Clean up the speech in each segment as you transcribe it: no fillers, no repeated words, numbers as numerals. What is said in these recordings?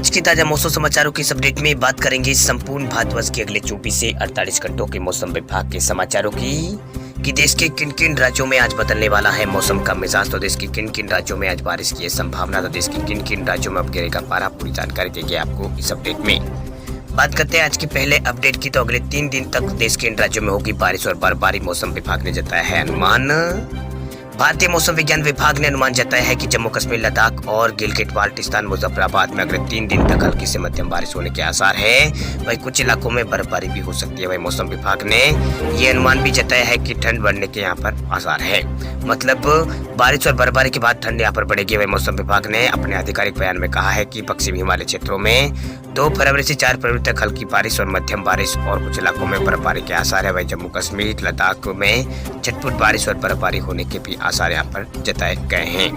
आज के ताजा मौसम समाचारों की इस अपडेट में बात करेंगे संपूर्ण भारतवर्ष के अगले 24 से 48 घंटों के मौसम विभाग के समाचारों की कि देश के किन किन राज्यों में आज बदलने वाला है मौसम का मिजाज। तो देश के किन किन राज्यों में आज बारिश की है संभावना। तो देश के किन किन राज्यों में अब गिरेगा पारा, पूरी जानकारी देंगे आपको इस अपडेट में। बात करते हैं आज के पहले अपडेट की। तो अगले 3 दिन तक देश के इन राज्यों में होगी बारिश और बर्फबारी। मौसम विभाग ने जताया है अनुमान। भारतीय मौसम विज्ञान विभाग ने अनुमान जताया है कि जम्मू कश्मीर, लद्दाख और गिलगिट बाल्टिस्तान, मुजफ्फराबाद में अगले 3 दिन तक हल्की से मध्यम बारिश होने के आसार है। वहीं कुछ इलाकों में बर्फबारी भी हो सकती है। वहीं मौसम विभाग ने ये अनुमान भी जताया है कि ठंड बढ़ने के यहाँ पर आसार है, मतलब बारिश और बर्फबारी के बाद ठंड यहाँ पर बढ़ेगी। वहीं मौसम विभाग ने अपने आधिकारिक बयान में कहा है कि पश्चिमी हिमालय क्षेत्रों में 2 फरवरी से 4 फरवरी तक हल्की बारिश और मध्यम बारिश और कुछ इलाकों में बर्फबारी के आसार है। वहीं जम्मू कश्मीर, लद्दाख में छटपुट बारिश और बर्फबारी होने के भी आसार यहाँ पर जताए गए हैं।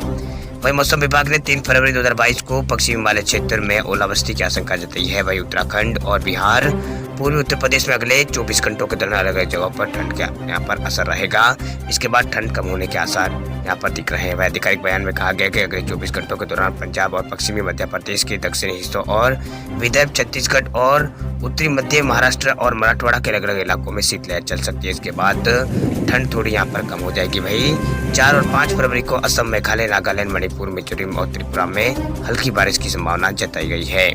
वहीं मौसम विभाग ने 3 फरवरी 2022 को पश्चिमी हिमालय क्षेत्र में ओलावृष्टि की आशंका जताई है। वहीं उत्तराखंड और बिहार, पूर्वी उत्तर प्रदेश में अगले 24 घंटों के दौरान अलग अलग जगहों पर ठंड का यहाँ पर असर रहेगा। इसके बाद ठंड कम होने के आसार यहाँ पर दिख रहे हैं। वह आधिकारिक बयान में कहा गया कि अगले 24 घंटों के दौरान पंजाब और पश्चिमी मध्य प्रदेश के दक्षिणी हिस्सों और विदर्भ, छत्तीसगढ़ और उत्तरी मध्य महाराष्ट्र और मराठवाड़ा के अलग अलग इलाकों में शीतलहर चल सकती है। इसके बाद ठंड थोड़ी यहाँ पर कम हो जाएगी। वहीं 4 और 5 फरवरी को असम, मेघालय, नागालैंड, मणिपुर, मिजोरम और त्रिपुरा में हल्की बारिश की संभावना जताई गई है।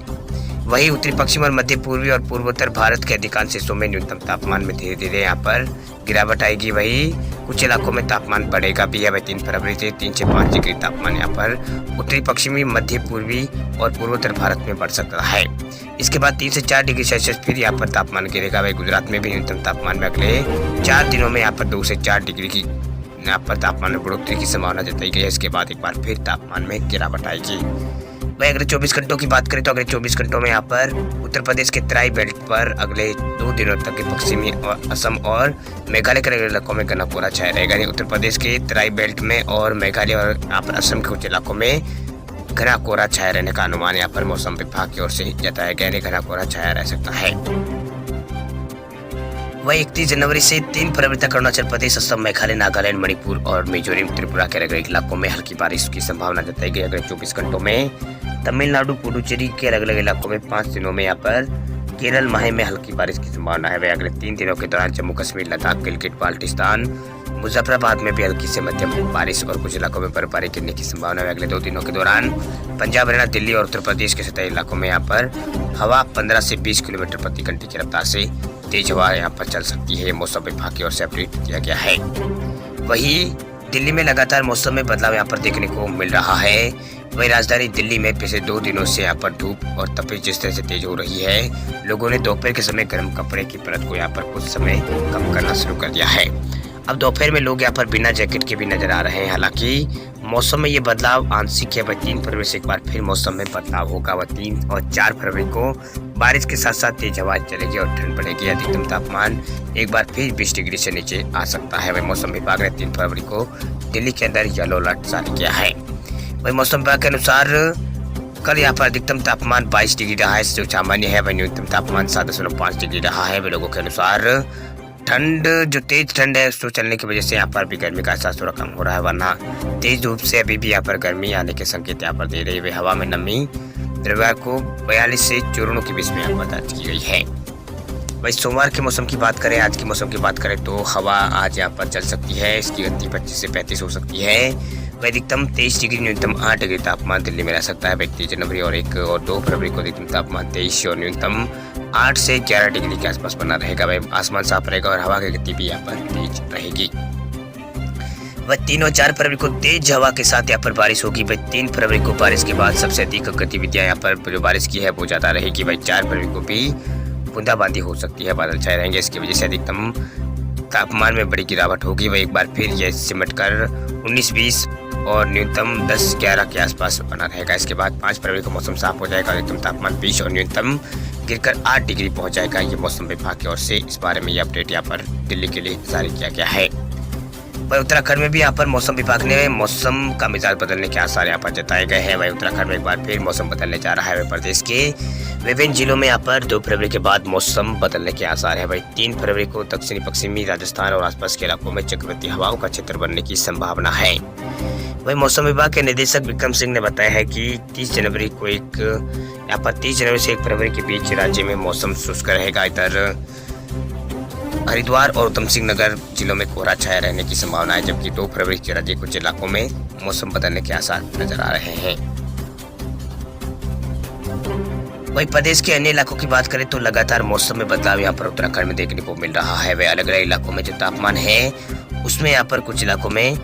वहीं उत्तरी पश्चिम और मध्य पूर्वी और पूर्वोत्तर भारत के अधिकांश हिस्सों में न्यूनतम तापमान में धीरे धीरे यहाँ पर गिरावट आएगी। वहीं कुछ इलाकों में तापमान बढ़ेगा भी है। वही 3 फरवरी से 3 से 5 डिग्री तापमान यहाँ पर उत्तरी पश्चिमी, मध्य पूर्वी और पूर्वोत्तर भारत में बढ़ सकता है। इसके बाद 3 से 4 डिग्री सेल्सियस फिर यहाँ पर तापमान गिरेगा। वही गुजरात में भी न्यूनतम तापमान में अगले 4 दिनों में यहाँ पर 2 से 4 डिग्री की यहाँ पर तापमान में बढ़ोतरी की संभावना जताई गई है। इसके बाद एक बार फिर तापमान में गिरावट आएगी। वहीं अगले 24 घंटों की बात करें तो अगले 24 घंटों में यहाँ पर उत्तर प्रदेश के तराई बेल्ट पर अगले 2 दिनों तक के पश्चिमी और असम और मेघालय के इलाकों में घना कोहरा छाया रहेगा। उत्तर प्रदेश के तराई बेल्ट में और मेघालय और यहाँ पर असम के कुछ इलाकों में घना कोहरा छाया रहने का अनुमान यहाँ पर मौसम विभाग की ओर से जताया गया है। घना कोहरा छाया रह सकता है। वही 31 जनवरी से 3 फरवरी तक अरुणाचल प्रदेश, असम, मेघालय, नागालैंड, मणिपुर और मिजोरम, त्रिपुरा के अलग अलग इलाकों में हल्की बारिश की संभावना जताई गई। अगले 24 घंटों में तमिलनाडु, पुडुचेरी के अलग अलग इलाकों में 5 दिनों में यहाँ पर केरल, माहे में हल्की बारिश की संभावना है। वह अगले 3 दिनों के दौरान जम्मू कश्मीर, लद्दाख, गिलगिट बाल्टिस्तान, मुजफ्फराबाद में भी हल्की से मध्यम बारिश और कुछ इलाकों में बर्फबारी गिरने की संभावना है। अगले 2 दिनों के दौरान पंजाब, हरियाणा, दिल्ली और उत्तर प्रदेश के सतही इलाकों में यहाँ पर हवा 15 से 20 किलोमीटर प्रति घंटे की रफ्तार से तेज हवा यहाँ पर चल सकती है। मौसम विभाग की ओर से अपडेट दिया गया है। वहीं दिल्ली में लगातार मौसम में बदलाव यहाँ पर देखने को मिल रहा है। वहीं राजधानी दिल्ली में पिछले 2 दिनों से यहाँ पर धूप और तपिश जिस तरह से तेज हो रही है, लोगों ने दोपहर के समय गर्म कपड़े की परत को यहाँ पर कुछ समय कम करना शुरू कर दिया है। अब दोपहर में लोग यहाँ पर बिना जैकेट के भी नजर आ रहे हैं। हालांकि मौसम में ये बदलाव आंशिक है। वह 3 फरवरी से एक बार फिर मौसम में बदलाव होगा। वह 3 और 4 फरवरी को बारिश के साथ साथ तेज हवा चलेगी और ठंड बढ़ेगी। अधिकतम तापमान एक बार फिर 20 डिग्री से नीचे आ सकता है। वही मौसम विभाग ने 3 फरवरी को दिल्ली के अंदर येलो अलर्ट जारी किया है। वही मौसम विभाग के अनुसार कल यहाँ पर अधिकतम तापमान 22 डिग्री रहा है, जो सामान्य है। वही न्यूनतम तापमान 7.5 डिग्री रहा है। वे लोगों के अनुसार ठंड, जो तेज ठंड है उसको चलने की वजह से यहाँ पर भी गर्मी का एहसास थोड़ा कम हो रहा है, वरना तेज धूप से अभी भी यहाँ पर गर्मी आने के संकेत यहाँ पर दे रही है। हवा में नमी रविवार को 42 से 54 के बीच में यहाँ पर दर्ज की गई है। वही सोमवार के मौसम की बात करें, आज के मौसम की बात करें तो हवा आज यहाँ पर चल सकती है। इसकी गति 25 से 35 हो सकती है। वह अधिकतम 23 डिग्री, न्यूनतम 8 डिग्री तापमान दिल्ली में रह सकता है। 31 जनवरी और 1 और 2 फरवरी को अधिकतम तापमान 23 और न्यूनतम 8 से 11 डिग्री के आसपास बना रहेगा। वह आसमान साफ रहेगा और हवा की गति भी यहाँ पर तेज रहेगी। वह 3 और 4 फरवरी को तेज हवा के साथ यहाँ पर बारिश होगी। वह 3 फरवरी को बारिश के बाद सबसे अधिक गतिविधियां यहाँ पर जो बारिश की है वो ज्यादा रहेगी। वह 4 फरवरी को भी बूंदाबांदी हो सकती है, बादल छाए रहेंगे। इसकी वजह से अधिकतम तापमान में बड़ी गिरावट होगी। वह एक बार फिर यह सिमट कर 19-20 और न्यूनतम 10-11 के आसपास बना रहेगा। इसके बाद 5 फरवरी को मौसम साफ हो जाएगा। अधिकतम तापमान 20 और न्यूनतम गिरकर 8 डिग्री पहुंच जाएगा। ये मौसम विभाग की ओर से इस बारे में ये अपडेट यहाँ पर दिल्ली के लिए जारी किया गया है। वही उत्तराखंड में भी यहाँ पर मौसम विभाग ने मौसम का मिजाज बदलने के आसार यहाँ पर जताए गए हैं। वही उत्तराखंड में एक बार फिर मौसम बदलने जा रहा है। वही प्रदेश के विभिन्न जिलों में यहाँ पर 2 फरवरी के बाद मौसम बदलने के आसार है। वही 3 फरवरी को दक्षिणी पश्चिमी राजस्थान और आसपास के इलाकों में चक्रवाती हवाओं का क्षेत्र बनने की संभावना है। वही मौसम विभाग के निदेशक विक्रम सिंह ने बताया है कि 30 जनवरी से 1 फरवरी के बीच राज्य में मौसम शुष्क रहेगा। इधर हरिद्वार और उधम सिंह नगर जिलों में कोहरा छाया रहने की संभावना है, जबकि 2 फरवरी के राज्य कुछ इलाकों में मौसम बदलने के आसार नजर आ रहे हैं। वही प्रदेश के अन्य इलाकों की बात करें तो लगातार मौसम में बदलाव यहाँ पर उत्तराखंड में देखने को मिल रहा है। वह अलग अलग इलाकों में जो तापमान है उसमें यहाँ पर कुछ इलाकों में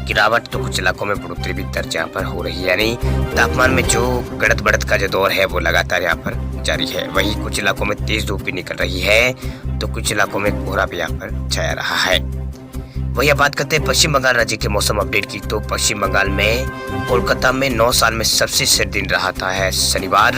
गिरावट तो कुछ इलाकों में बढ़ोतरी भी दर्ज यहाँ पर हो रही है। यानी तापमान में जो गड़त बढ़त का जो दौर है वो लगातार यहाँ पर जारी है। वही कुछ इलाकों में तेज धूप भी निकल रही है तो कुछ इलाकों में कोहरा भी यहाँ पर छाया रहा है। वही अब बात करते हैं पश्चिम बंगाल राज्य के मौसम अपडेट की, तो पश्चिम बंगाल में कोलकाता में 9 साल में सबसे सर्द दिन रहा था शनिवार।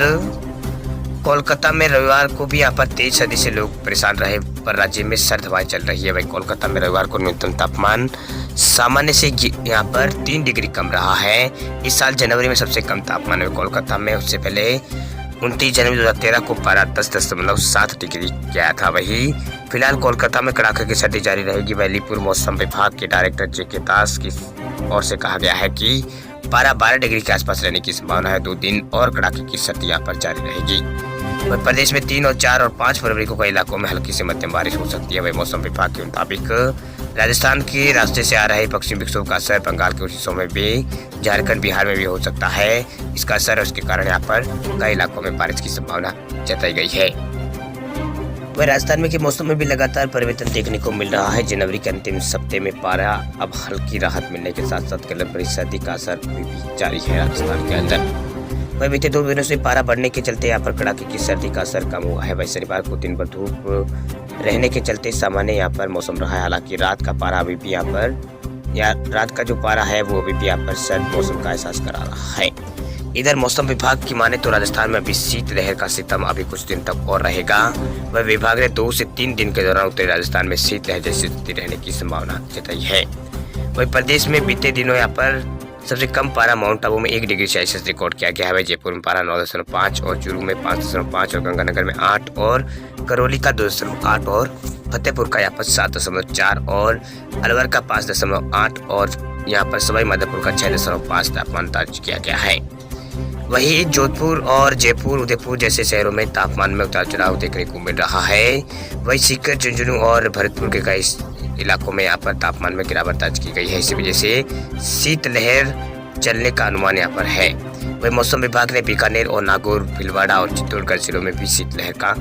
कोलकाता में रविवार को भी यहाँ पर तेज सर्दी से लोग परेशान रहे, पर राज्य में सर्द हवाएं चल रही है। वही कोलकाता में रविवार को न्यूनतम तापमान सामान्य से यहाँ पर 3 डिग्री कम रहा है। इस साल जनवरी में सबसे कम तापमान है कोलकाता में। उससे पहले 29 जनवरी 2013 को पारा 10.7 डिग्री गया था। वही फिलहाल कोलकाता में कड़ाके की सर्दी जारी रहेगी। अलीपुर मौसम विभाग के डायरेक्टर जेके दास की ओर से कहा गया है कि पारा 12 डिग्री के आसपास रहने की संभावना है। 2 दिन और कड़ाके की सर्दी यहाँ पर जारी रहेगी। वही प्रदेश में 3 और 4 और 5 फरवरी को कई इलाकों में हल्की से मध्यम बारिश हो सकती है। वही मौसम विभाग के मुताबिक राजस्थान के रास्ते से आ रहे पश्चिमी विक्षोभ का असर बंगाल के कुछ हिस्सों में भी, झारखंड बिहार में भी हो सकता है। इसका असर उसके कारण यहाँ पर कई इलाकों में बारिश की संभावना जताई गई है। वह राजस्थान में के मौसम में भी लगातार परिवर्तन देखने को मिल रहा है। जनवरी के अंतिम सप्ताह में पारा अब हल्की राहत मिलने के साथ साथ कल बड़ी सर्दी का असर भी जारी है राजस्थान के अंदर। वह बीते 2 दिनों से पारा बढ़ने के चलते यहाँ पर कड़ाके की सर्दी का असर कम हुआ है। वही शनिवार को दिन भर धूप रहने के चलते सामान्य यहाँ पर मौसम रहा है। हालांकि रात का पारा अभी भी रात का जो पारा है वो अभी भी यहाँ पर सर्द मौसम का एहसास करा रहा है। इधर मौसम विभाग की माने तो राजस्थान में अभी शीत लहर का सितम अभी कुछ दिन तक और रहेगा। वह विभाग ने 2 से 3 दिन के दौरान उत्तरी राजस्थान में शीत लहर जैसी स्थिति रहने की संभावना जताई है। वही प्रदेश में बीते दिनों यहाँ पर सबसे कम पारा माउंट आबू में 1 डिग्री सेल्सियस रिकॉर्ड किया गया है। जयपुर में पारा 9.5 और चूरू में 5.5 और गंगानगर में 8 और करौली का 2.8 और फतेहपुर का यहाँ पर 7.4 और अलवर का 5.8 और यहाँ पर सवाई माधोपुर का 6.5 तापमान दर्ज किया गया है। वहीं जोधपुर और जयपुर उदयपुर जैसे शहरों में तापमान में उतार चढ़ाव देखने को मिल रहा है। वहीं सीकर झुंझुनू और भरतपुर के कई इलाकों में यहाँ पर तापमान में गिरावट दर्ज की गई है। इसी वजह से शीतलहर चलने का अनुमान यहाँ पर है। वही मौसम विभाग ने बीकानेर और नागौर, भीलवाड़ा और चित्तौड़गढ़ जिलों में भी शीतलहर का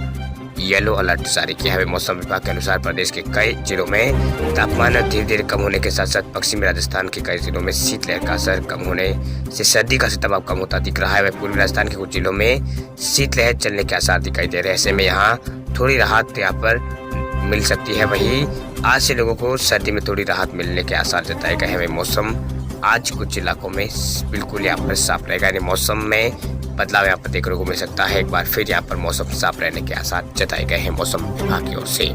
येलो अलर्ट जारी किया है। मौसम विभाग के अनुसार प्रदेश के कई जिलों में तापमान धीरे धीरे कम होने के साथ साथ पश्चिमी राजस्थान के कई जिलों में शीतलहर का असर कम होने से सर्दी का सितम कम होता दिख रहा है। वह पूर्वी राजस्थान के कुछ जिलों में शीतलहर चलने के आसार दिखाई दे रहे हैं। ऐसे में यहाँ थोड़ी राहत यहाँ पर मिल सकती है। वही आज से लोगों को सर्दी में थोड़ी राहत मिलने के आसार जताए गए हैं। वही मौसम आज कुछ इलाकों में बिल्कुल यहाँ पर साफ रहेगा। यानी मौसम में बदलाव यहाँ पर देखने को मिल सकता है। एक बार फिर यहाँ पर मौसम साफ रहने के आसार जताए गए हैं मौसम विभाग की ओर से।